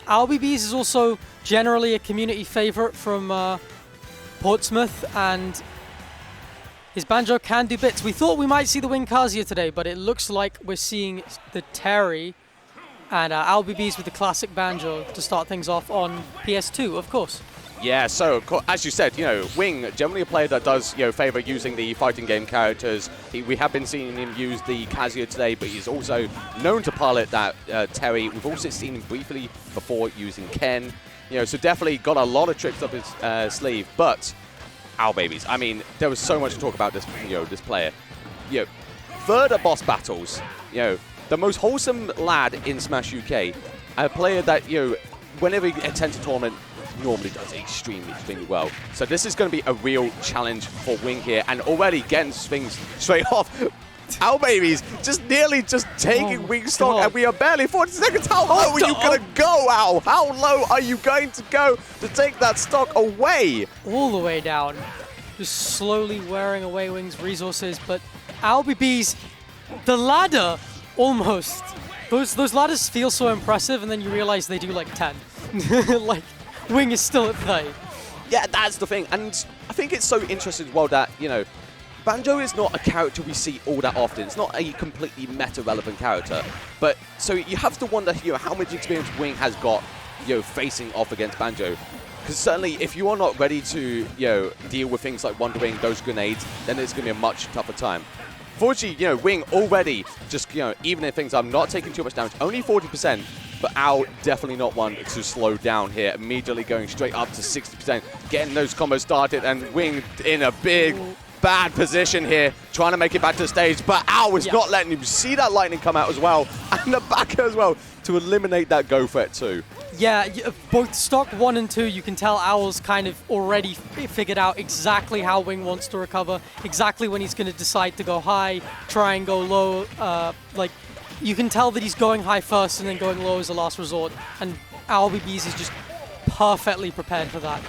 OwlBBs is also generally a community favorite from Portsmouth, and his Banjo can do bits. We thought we might see the Wing Kazuya today, but it looks like we're seeing the Terry and OwlBBs with the classic Banjo to start things off on PS2, of course. Yeah, so as you said, Wing, generally a player that does, favor using the fighting game characters. We have been seeing him use the Kazuya today, but he's also known to pilot that Terry. We've also seen him briefly before using Ken. So definitely got a lot of tricks up his sleeve. But OwlBBs, I mean, there was so much to talk about this, this player. Third at boss battles. The most wholesome lad in Smash UK, a player that, whenever he attends a tournament, normally does extremely well. So this is going to be a real challenge for Wing here, and already getting things straight off. OwlBBs just nearly taking Wing stock, and we are barely 40 seconds. How low are you going to go, Owl? How low are you going to go to take that stock away? All the way down, just slowly wearing away Wing's resources, but OwlBBs, the ladder, almost. Those ladders feel so impressive, and then you realize they do like 10. Like, Wing is still at 30. Yeah, that's the thing. And I think it's so interesting as well that, Banjo is not a character we see all that often. It's not a completely meta-relevant character. But, so you have to wonder, how much experience Wing has got, facing off against Banjo. Because certainly, if you are not ready to, deal with things like Wonder Wing, those grenades, then it's going to be a much tougher time. Fortunately, Wing already just, even if things are not taking too much damage, only 40%, but Owl definitely not one to slow down here, immediately going straight up to 60%, getting those combos started, and Wing in a big, bad position here, trying to make it back to the stage, but Owl is not letting him see that lightning come out as well, and the back as well, to eliminate that go for it too. Yeah, both stock 1 and 2, you can tell Owl's kind of already figured out exactly how Wing wants to recover, exactly when he's going to decide to go high, try and go low. Like, you can tell that he's going high first and then going low as a last resort, and OwlBBs is just perfectly prepared for that.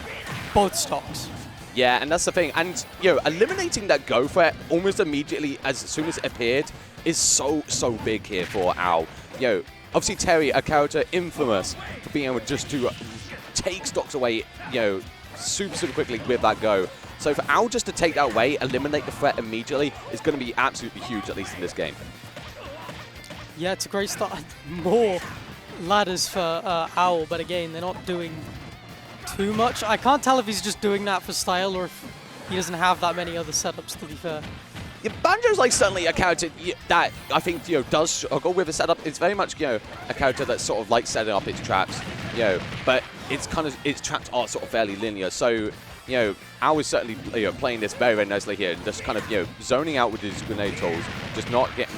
Both stocks. Yeah, and that's the thing. And, eliminating that go threat almost immediately as soon as it appeared is so big here for Owl. Obviously Terry, a character infamous for being able just to take stocks away, super quickly with that go. So for Owl just to take that away, eliminate the threat immediately, is going to be absolutely huge, at least in this game. Yeah, it's a great start. More ladders for Owl, but again, they're not doing too much. I can't tell if he's just doing that for style or if he doesn't have that many other setups, to be fair. Yeah, Banjo's like certainly a character that I think does struggle with a setup. It's very much a character that sort of likes setting up its traps, but its traps are sort of fairly linear. So Owl is certainly playing this very nicely here, just kind of zoning out with his grenade tools, just not getting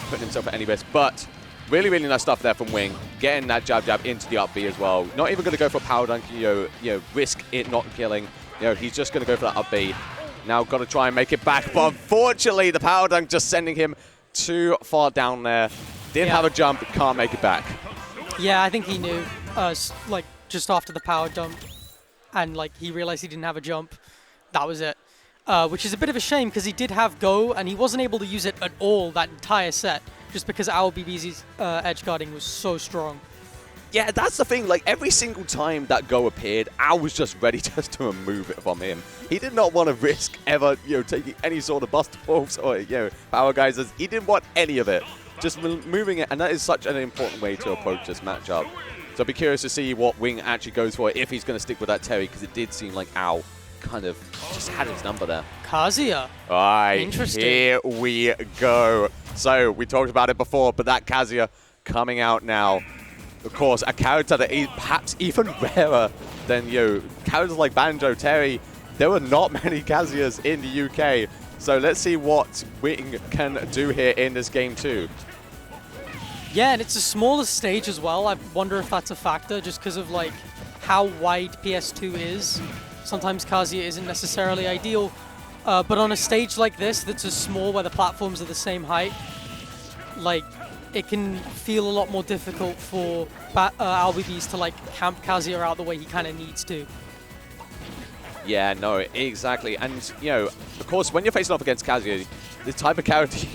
putting himself at any risk. But really nice stuff there from Wing, getting that jab into the up B as well. Not even going to go for a power dunk, risk it not killing. He's just going to go for that up B. Now got to try and make it back, but unfortunately the power dunk just sending him too far down there. Didn't have a jump, can't make it back. Yeah, I think he knew, like, just after the power dump, and, like, he realized he didn't have a jump. That was it. Which is a bit of a shame, because he did have go, and he wasn't able to use it at all that entire set, just because OwlBBs' edge guarding was so strong. Yeah, that's the thing. Like, every single time that go appeared, Owl was just ready just to remove it from him. He did not want to risk ever, taking any sort of Buster Wolves or, Power Geysers. He didn't want any of it. Just moving it, and that is such an important way to approach this matchup. So I'll be curious to see what Wing actually goes for, if he's going to stick with that Terry, because it did seem like Owl kind of just had his number there. Kazuya. All right, interesting. Here we go. So we talked about it before, but that Kazuya coming out now. Of course, a character that is perhaps even rarer than, characters like Banjo, Terry. There were not many Kazuyas in the UK. So let's see what Wing can do here in this game too. Yeah, and it's a smaller stage as well. I wonder if that's a factor, just because of, like, how wide PS2 is. Sometimes Kazuya isn't necessarily ideal. But on a stage like this, that's as small, where the platforms are the same height, like, it can feel a lot more difficult for OwlBBs to, like, camp Kazuya out the way he kind of needs to. Yeah, no, exactly. And, of course, when you're facing off against Kazuya, the type of character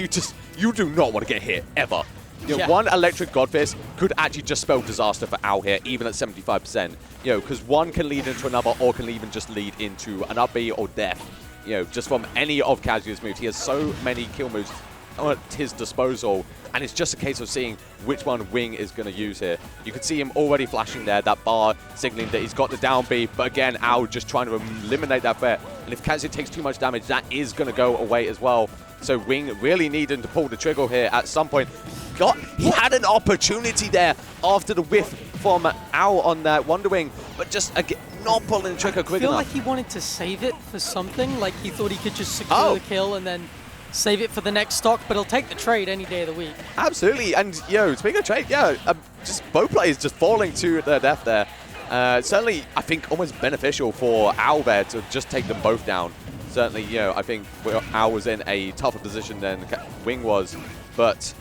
you do not want to get hit, ever. You know, one electric Godfist could actually just spell disaster for Owl here, even at 75%. You know, because one can lead into another, or can even just lead into an up B or death. You know, just from any of Kazuya's moves. He has so many kill moves at his disposal, and it's just a case of seeing which one Wing is going to use here. You can see him already flashing there, that bar signaling that he's got the down B, but again, Owl just trying to eliminate that threat. And if Kazuya takes too much damage, that is going to go away as well. So Wing really needing to pull the trigger here at some point. He had an opportunity there after the whiff from Owl on that Wonder Wing, but just again, not pulling the trigger quick enough. I feel like he wanted to save it for something, like he thought he could just secure the kill and then save it for the next stock, but he'll take the trade any day of the week. Absolutely, and speaking of trade, just both players just falling to their death there. Certainly, I think almost beneficial for Owl there to just take them both down. Certainly, I think Owl was in a tougher position than Wing was, but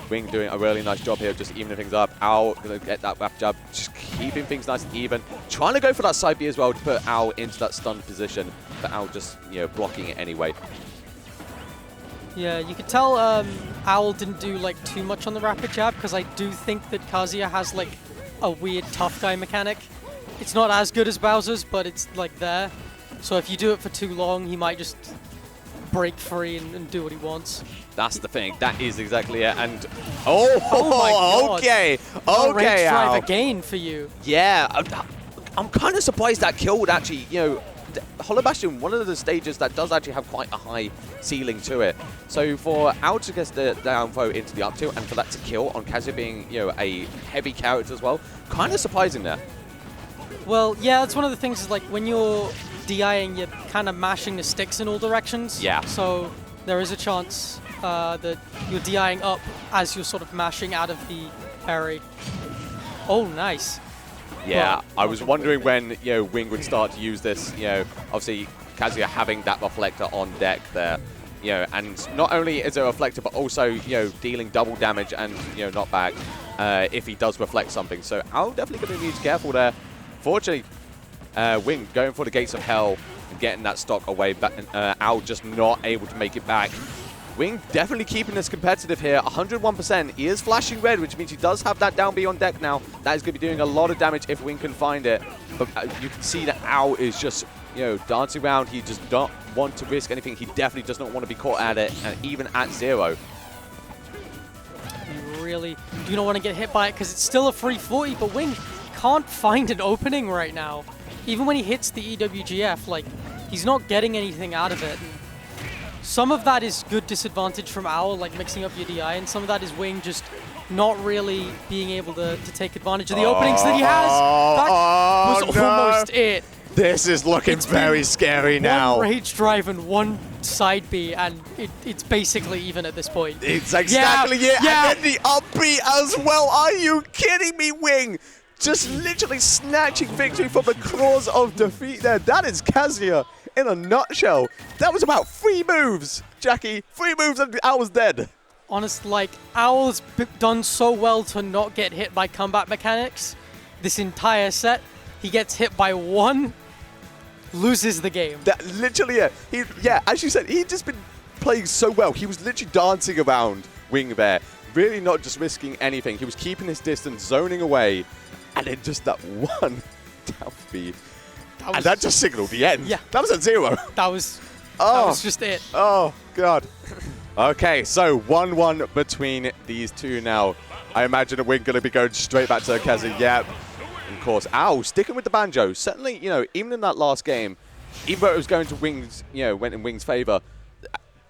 Wing doing a really nice job here, just evening things up. Owl going to get that wrap jab, just keeping things nice and even. Trying to go for that side B as well to put Owl into that stunned position, but Owl just, blocking it anyway. Yeah, you could tell Owl didn't do like too much on the rapid jab, because I do think that Kazuya has like a weird tough guy mechanic. It's not as good as Bowser's, but it's like there. So if you do it for too long, he might just break free and do what he wants. That's the thing. That is exactly it. And oh my God. Okay, Range drive Owl. again for you. Yeah, I'm kind of surprised that kill would actually, Hollow Bastion, one of the stages that does actually have quite a high ceiling to it. So for Owl to get the down throw into the up tilt and for that to kill on Kazuya being, a heavy character as well, kind of surprising there. Well, yeah, that's one of the things is like when you're DIing, you're kind of mashing the sticks in all directions. Yeah. So there is a chance that you're DIing up as you're sort of mashing out of the parry. Oh, nice. Yeah, I was wondering when, Wing would start to use this, obviously Kazuya having that reflector on deck there, and not only is it a reflector, but also, dealing double damage and, knockback if he does reflect something. So Owl definitely going to need to be careful there. Fortunately, Wing going for the gates of hell and getting that stock away, but Owl just not able to make it back. Wing definitely keeping this competitive here, 101%. He is flashing red, which means he does have that down B on deck now. That is going to be doing a lot of damage if Wing can find it. But you can see that Owl is just, dancing around. He does not want to risk anything. He definitely does not want to be caught at it, and even at 0. You really do not want to get hit by it because it's still a free 40, but Wing can't find an opening right now. Even when he hits the EWGF, like, he's not getting anything out of it. Some of that is good disadvantage from Owl, like mixing up your DI, and some of that is Wing just not really being able to take advantage of the openings that he has. That was almost it. This is looking very scary now. One rage drive and one side B, and it's basically even at this point. It's exactly it. Yeah. And then the up B as well. Are you kidding me, Wing? Just literally snatching victory from the claws of defeat there. That is Kazuya in a nutshell. That was about 3 moves, Jackie. 3 moves and Owl's dead. Honestly, like, Owl's done so well to not get hit by combat mechanics this entire set. He gets hit by 1, loses the game. That literally, as you said, he'd just been playing so well. He was literally dancing around Wing there, really not just risking anything. He was keeping his distance, zoning away, and then just that one down B. And that just signaled the end. Yeah. That was at 0. That was just it. Oh, God. Okay, so 1-1 between these two now. I imagine a Wing going to be going straight back to Kazuya. Yeah. Of course, Owl sticking with the Banjo. Certainly, even in that last game, even though it was going to Wing's, went in Wing's favor,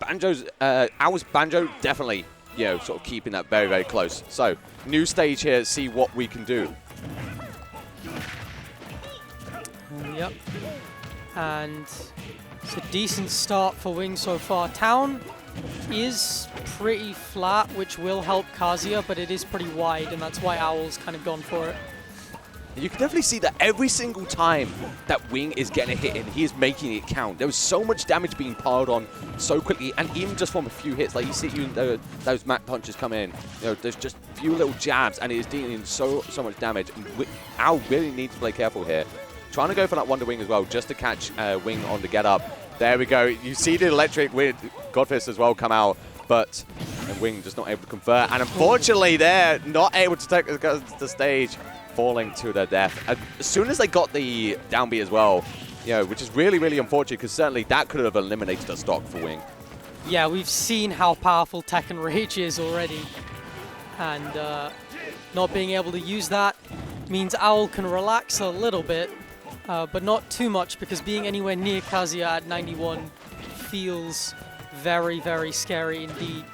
Owl's Banjo definitely, sort of keeping that very, very close. So, new stage here, see what we can do. Yep. And it's a decent start for Wing so far. Town is pretty flat, which will help Kazuya, but it is pretty wide, and that's why Owl's kind of gone for it. You can definitely see that every single time that Wing is getting a hit in, he is making it count. There was so much damage being piled on so quickly, and even just from a few hits, like you see those Mac punches come in, there's just a few little jabs, and it is dealing so much damage. And Owl really needs to play careful here. Trying to go for that Wonder Wing as well, just to catch Wing on the get up. There we go. You see the electric with Godfist as well come out, but And Wing just not able to convert. And unfortunately, they're not able to take the stage, falling to their death. And as soon as they got the down B as well, you know, which is really, really unfortunate, because certainly that could have eliminated a stock for Wing. Yeah, we've seen how powerful Tekken Rage is already. And not being able to use that means Owl can relax a little bit, but not too much, because being anywhere near Kazuya at 91 feels very, very scary indeed.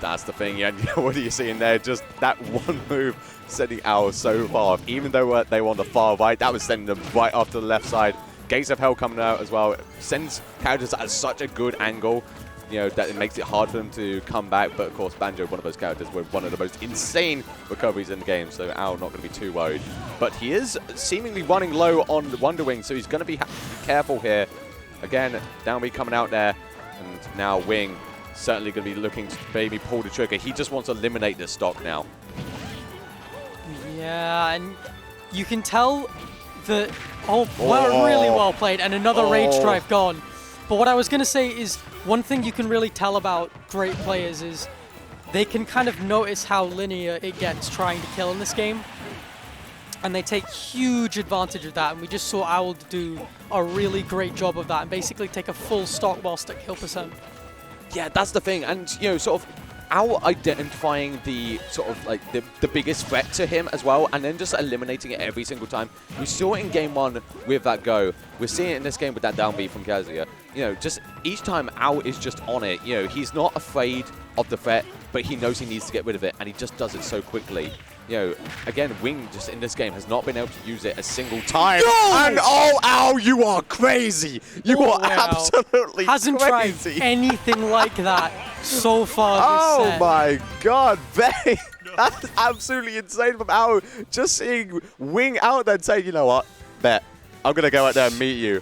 That's the thing, yeah. What are you seeing there? Just that one move sending Owl so far off. Even though they were on the far right, that was sending them right off to the left side. Gates of Hell coming out as well. It sends characters at such a good angle, you know, that it makes it hard for them to come back. But of course, Banjo, one of those characters with one of the most insane recoveries in the game, so Owl not going to be too worried. But he is seemingly running low on the Wonder Wing, so he's going to be careful here. Again, down B coming out there, and now Wing certainly going to be looking to maybe pull the trigger. He just wants to eliminate this stock now. Yeah, and you can tell that, really well played, and another Rage Drive gone. But what I was going to say is, one thing you can really tell about great players is they can kind of notice how linear it gets trying to kill in this game. And they take huge advantage of that, and we just saw Owl do a really great job of that, and basically take a full stock while stick kill percent. Yeah, that's the thing, and you know, sort of Owl identifying the sort of like the biggest threat to him as well, and then just eliminating it every single time. We saw it in game 1 with that go. We're seeing it in this game with that down B from Kazuya. You know, just each time Owl is just on it. You know, he's not afraid of the threat, but he knows he needs to get rid of it, and he just does it so quickly. You know, again, Wing just in this game has not been able to use it a single time. No! And Owl, you are crazy. You are absolutely Hasn't crazy. tried anything like that so far this set. Oh my god, that's absolutely insane from Owl. Just seeing Wing out there and saying, you know what, bet, I'm going to go out there and meet you.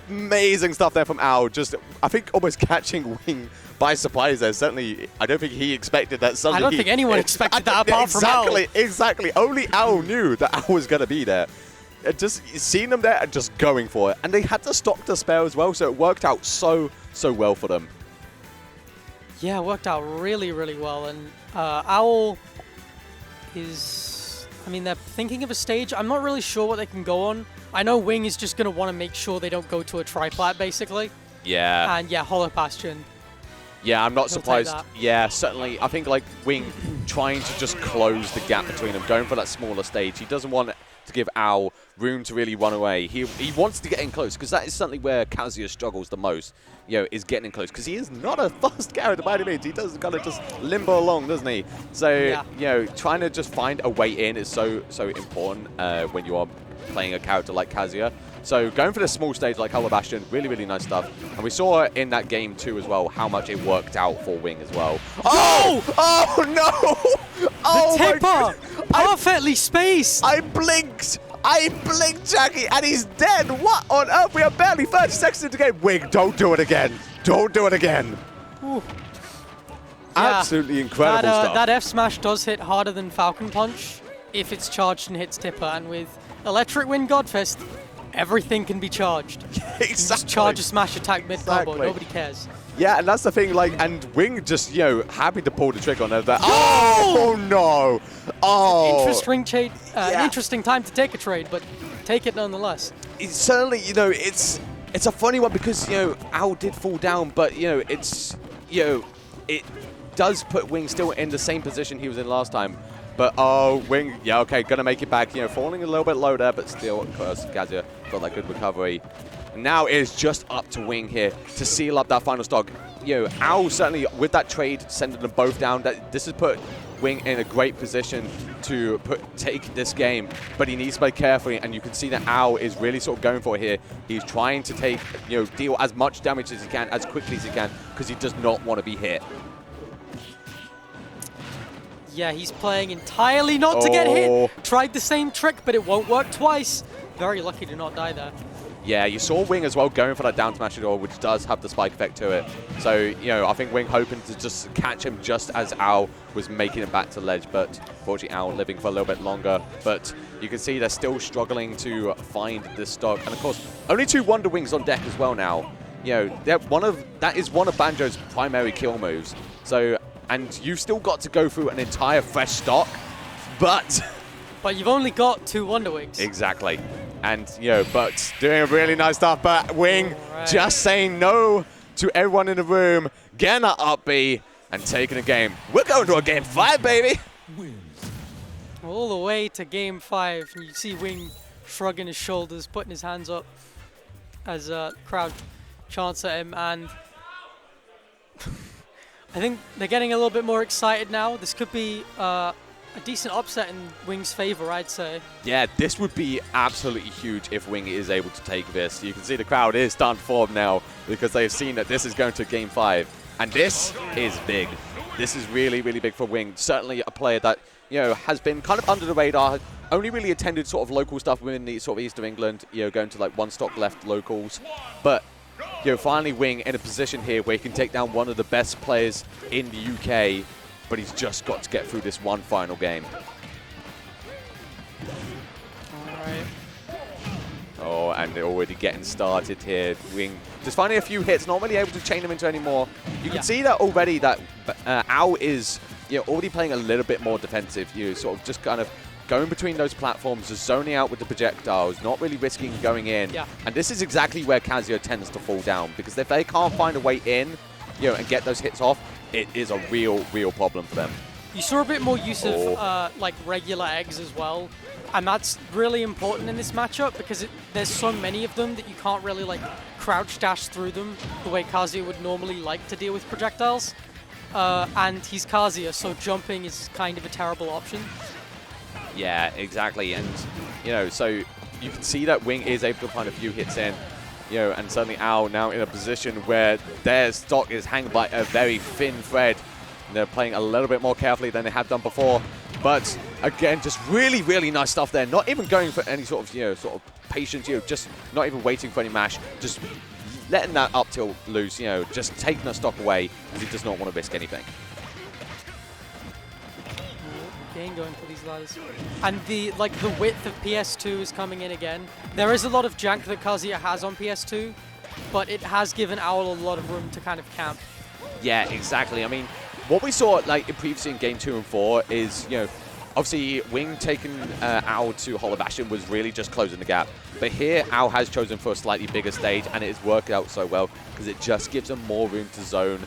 Amazing stuff there from Owl. Just, I think, almost catching Wing by surprise there. Certainly, I don't think he expected that. I don't think anyone expected that apart from Owl. Exactly. Only Owl knew that Owl was going to be there. Just seeing them there and just going for it. And they had the stock to spare as well, so it worked out so well for them. Yeah, it worked out really, really well. And Owl is... I mean, they're thinking of a stage. I'm not really sure what they can go on. I know Wing is just going to want to make sure they don't go to a triplat, basically. Yeah. And yeah, Hollow Bastion. Yeah, I'm not surprised. Yeah, certainly. I think like Wing trying to just close the gap between them, going for that smaller stage. He doesn't want to give Owl room to really run away. He wants to get in close, because that is certainly where Kazuya struggles the most, you know, is getting in close, because he is not a fast character by any means. He does kind of just limbo along, doesn't he? So, yeah, you know, trying to just find a way in is so important when you are playing a character like Kazuya. So going for the small stage like Hollow Bastion, really, really nice stuff. And we saw in that game too as well how much it worked out for Wing as well. Oh! Oh no! Oh the tipper! Perfectly spaced! I blinked, Jackie, and he's dead! What on earth? We are barely 30 seconds into the game. Wing, don't do it again. Don't do it again. Ooh. Absolutely incredible stuff. That F smash does hit harder than Falcon Punch if it's charged and hits tipper, and with Electric Wind Godfist, everything can be charged. Exactly. You just charge a smash attack mid-combo, nobody cares. Yeah, and that's the thing, like, and Wing just, you know, happy to pull the trigger on that. Oh, no! Oh! Interesting time to take a trade, but take it nonetheless. It's certainly, you know, it's a funny one because, you know, Owl did fall down, but, you know, it's, you know, it does put Wing still in the same position he was in last time. But, oh, Wing, yeah, okay, gonna make it back. You know, falling a little bit low there, but still, of course, Kazuya got that good recovery. Now it is just up to Wing here to seal up that final stock. You know, Owl certainly, with that trade, sending them both down, this has put Wing in a great position to take this game. But he needs to play carefully, and you can see that Owl is really sort of going for it here. He's trying to take, you know, deal as much damage as he can, as quickly as he can, because he does not want to be hit. Yeah, he's playing entirely not to get hit. Tried the same trick, but it won't work twice. Very lucky to not die there. Yeah, you saw Wing as well going for that down smash door, which does have the spike effect to it. So, you know, I think Wing hoping to just catch him just as Owl was making it back to ledge, but unfortunately Owl living for a little bit longer. But you can see they're still struggling to find this stock. And of course, only 2 Wonder Wings on deck as well now. You know, that is one of Banjo's primary kill moves. So and you've still got to go through an entire fresh stock, but... But you've only got 2 Wonder Wings. Exactly. And, but doing a really nice stuff, but Wing just saying no to everyone in the room, getting that up B, and taking a game. We're going to a game 5, baby! All the way to game 5, and you see Wing shrugging his shoulders, putting his hands up as a crowd chants at him, and I think they're getting a little bit more excited now. This could be a decent upset in Wing's favor, I'd say. Yeah, this would be absolutely huge if Wing is able to take this. You can see the crowd is starting to form now because they've seen that this is going to game 5. And this is big. This is really, really big for Wing. Certainly a player that, has been kind of under the radar, only really attended sort of local stuff within the sort of east of England, going to like one stock left locals. But, finally Wing in a position here where he can take down one of the best players in the UK, but he's just got to get through this one final game. All right. Oh, and they're already getting started here. Wing just finding a few hits, not really able to chain them into any more. You can see that already that Owl is already playing a little bit more defensive. Sort of just kind of going between those platforms, just zoning out with the projectiles, not really risking going in. Yeah. And this is exactly where Kazuya tends to fall down, because if they can't find a way in, and get those hits off, it is a real problem for them. You saw a bit more use of like regular eggs as well, and that's really important in this matchup because there's so many of them that you can't really like crouch dash through them the way Kazuya would normally like to deal with projectiles. And he's Kazuya, so jumping is kind of a terrible option. Yeah, exactly. And, so you can see that Wing is able to find a few hits in, and suddenly Owl now in a position where their stock is hanging by a very thin thread. And they're playing a little bit more carefully than they have done before. But, again, just really, really nice stuff there. Not even going for any sort of patience, just not even waiting for any mash. Just letting that up tilt loose, just taking the stock away because he does not want to risk anything. Again, going for these ladders. And the width of PS2 is coming in again. There is a lot of jank that Kazuya has on PS2, but it has given Owl a lot of room to kind of camp. Yeah, exactly. I mean, what we saw previously in game 2 and 4 is, obviously Wing taking Owl to Hollow Bastion was really just closing the gap. But here, Owl has chosen for a slightly bigger stage, and it has worked out so well because it just gives him more room to zone.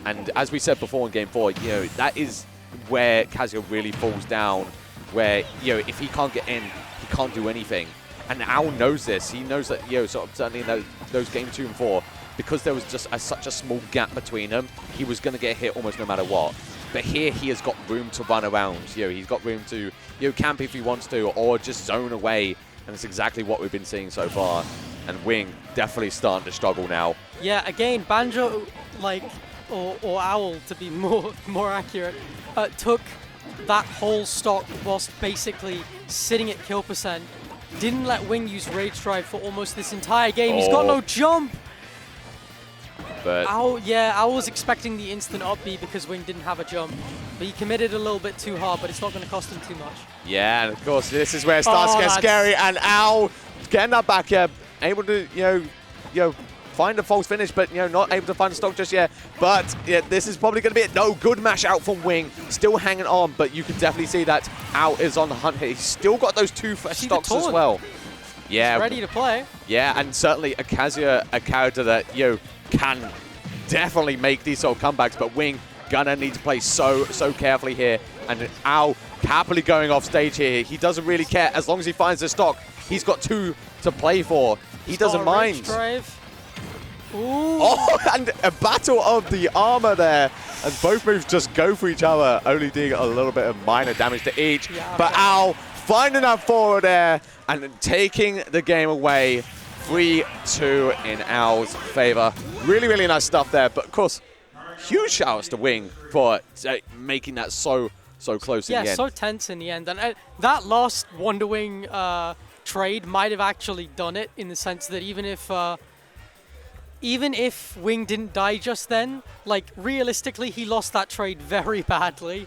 And as we said before in game 4, that is where Kazuya really falls down, where, if he can't get in, he can't do anything. And Owl knows this. He knows that, sort of certainly in those game 2 and 4, because there was just such a small gap between them, he was going to get hit almost no matter what. But here he has got room to run around. He's got room to camp if he wants to, or just zone away. And it's exactly what we've been seeing so far. And Wing definitely starting to struggle now. Yeah, again, Banjo, or Owl to be more accurate, took that whole stock whilst basically sitting at kill percent. Didn't let Wing use Rage Drive for almost this entire game. He's got no jump. But Owl was expecting the instant up B because Wing didn't have a jump. But he committed a little bit too hard, but it's not going to cost him too much. Yeah, and of course, this is where it starts to get scary. And Owl getting that back here, able to, find a false finish, but, not able to find a stock just yet. But, yeah, this is probably going to be it. No, good mash out from Wing. Still hanging on, but you can definitely see that Owl is on the hunt here. He's still got those 2 fresh stocks as well. Yeah. He's ready to play. Yeah, and certainly a Kazuya, a character that, can definitely make these sort of comebacks, but Wing gonna need to play so carefully here. And Owl happily going off stage here. He doesn't really care as long as he finds the stock. He's got 2 to play for. He doesn't mind. Ooh. Oh, and a battle of the armor there. And both moves just go for each other, only doing a little bit of minor damage to each. Yeah, but Owl finding that forward air and taking the game away. 3-2 in Owl's favor. Really, really nice stuff there. But of course, huge shout-outs to Wing for making that so close in the end. Yeah, so tense in the end. And that last Wonder Wing trade might have actually done it, in the sense that even if Wing didn't die just then, realistically, he lost that trade very badly.